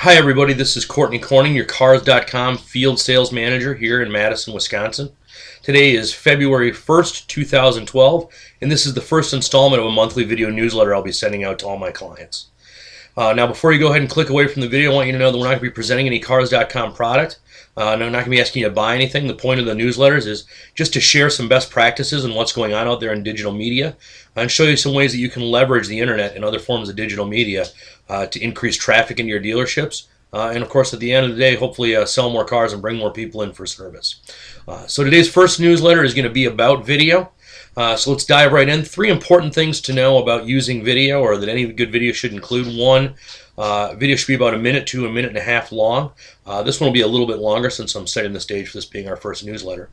Hi everybody, this is Courtney Corning, your Cars.com field sales manager here in Madison, Wisconsin. Today is February 1st, 2012, and this is the first installment of a monthly video newsletter I'll be sending out to all my clients. Now before you go ahead and click away from the video, I want you to know that we're not going to be presenting any Cars.com product. I'm not going to be asking you to buy anything. The point of the newsletters is just to share some best practices and what's going on out there in digital media and show you some ways that you can leverage the internet and other forms of digital media to increase traffic into your dealerships. And of course, at the end of the day, hopefully sell more cars and bring more people in for service. So today's first newsletter is going to be about video. So let's dive right in. 3 important things to know about using video, or that any good video should include. 1, video should be about a minute to a minute and a half long. This one will be a little bit longer since I'm setting the stage for this being our first newsletter.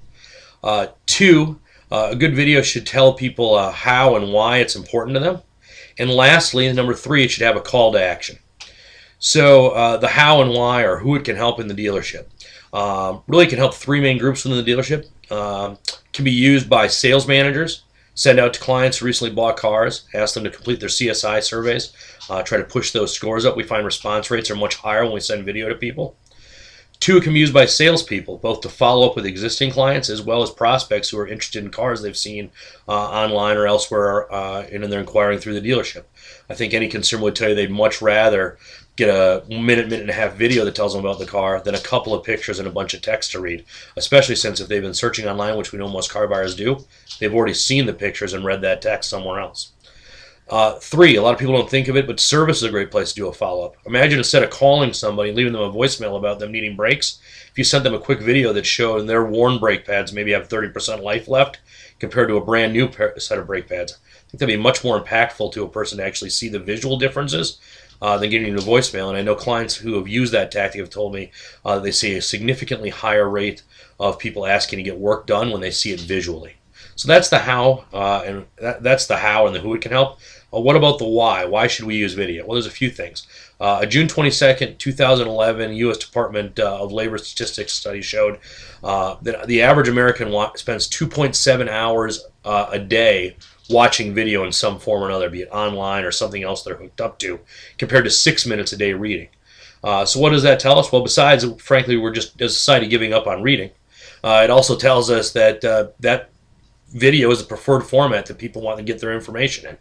2, a good video should tell people how and why it's important to them. And lastly, number 3, it should have a call to action. So the how and why, or who it can help in the dealership. Really can help 3 main groups within the dealership. Can be used by sales managers. Send out to clients who recently bought cars, ask them to complete their CSI surveys, try to push those scores up. We find response rates are much higher when we send video to people. 2, it can be used by salespeople, both to follow up with existing clients as well as prospects who are interested in cars they've seen online or elsewhere, and they're inquiring through the dealership. I think any consumer would tell you they'd much rather get a minute and a half video that tells them about the car than a couple of pictures and a bunch of text to read, especially since if they've been searching online, which we know most car buyers do, they've already seen the pictures and read that text somewhere else. 3, a lot of people don't think of it, but service is a great place to do a follow-up. Imagine instead of calling somebody and leaving them a voicemail about them needing brakes, if you sent them a quick video that showed their worn brake pads maybe have 30% life left compared to a brand new set of brake pads. I think that'd be much more impactful to a person to actually see the visual differences than getting a voicemail. And I know clients who have used that tactic have told me they see a significantly higher rate of people asking to get work done when they see it visually. So that's the how, and that's the how and the who it can help. What about the why? Why should we use video? Well, there's a few things. A June 22nd, 2011 U.S. Department of Labor Statistics study showed that the average American spends 2.7 hours a day watching video in some form or another, be it online or something else they're hooked up to, compared to 6 minutes a day reading. So what does that tell us? Well, besides, frankly, we're just, as a society, giving up on reading, it also tells us that that video is the preferred format that people want to get their information in.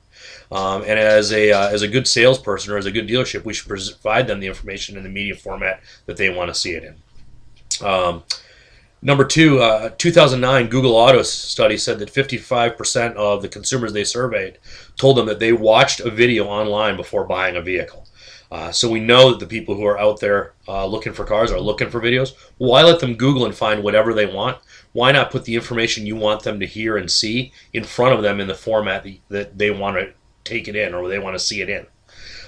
And as a good salesperson or as a good dealership, we should provide them the information in the media format that they want to see it in. Number 2, 2009 Google Auto study said that 55% of the consumers they surveyed told them that they watched a video online before buying a vehicle. So we know that the people who are out there looking for cars are looking for videos. Why let them Google and find whatever they want? Why not put the information you want them to hear and see in front of them in the format that they want to take it in, or they want to see it in?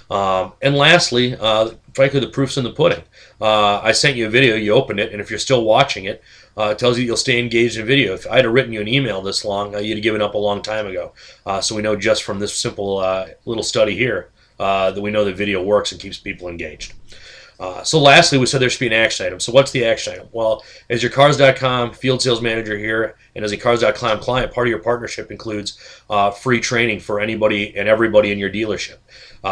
And lastly, frankly, the proof's in the pudding. I sent you a video, you opened it, and if you're still watching it, it tells you you'll stay engaged in video. If I'd have written you an email this long, you'd have given up a long time ago. So we know just from this simple little study here that we know that video works and keeps people engaged. So lastly, we said there should be an action item. So what's the action item? Well, as your Cars.com field sales manager here and as a Cars.com client, part of your partnership includes free training for anybody and everybody in your dealership.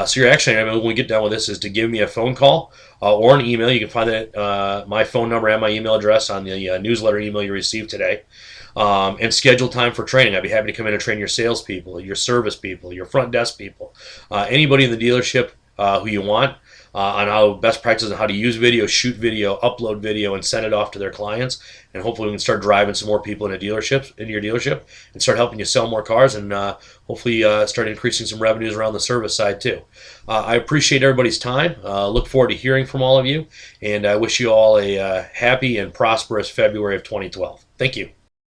So your action item, when we get done with this, is to give me a phone call or an email. You can find that my phone number and my email address on the newsletter email you received today. And schedule time for training. I'd be happy to come in and train your salespeople, your service people, your front desk people, anybody in the dealership who you want. On how best practices on how to use video, shoot video, upload video, and send it off to their clients. And hopefully we can start driving some more people into your dealership, and start helping you sell more cars, and hopefully start increasing some revenues around the service side too. I appreciate everybody's time. Look forward to hearing from all of you, and I wish you all a happy and prosperous February of 2012. Thank you.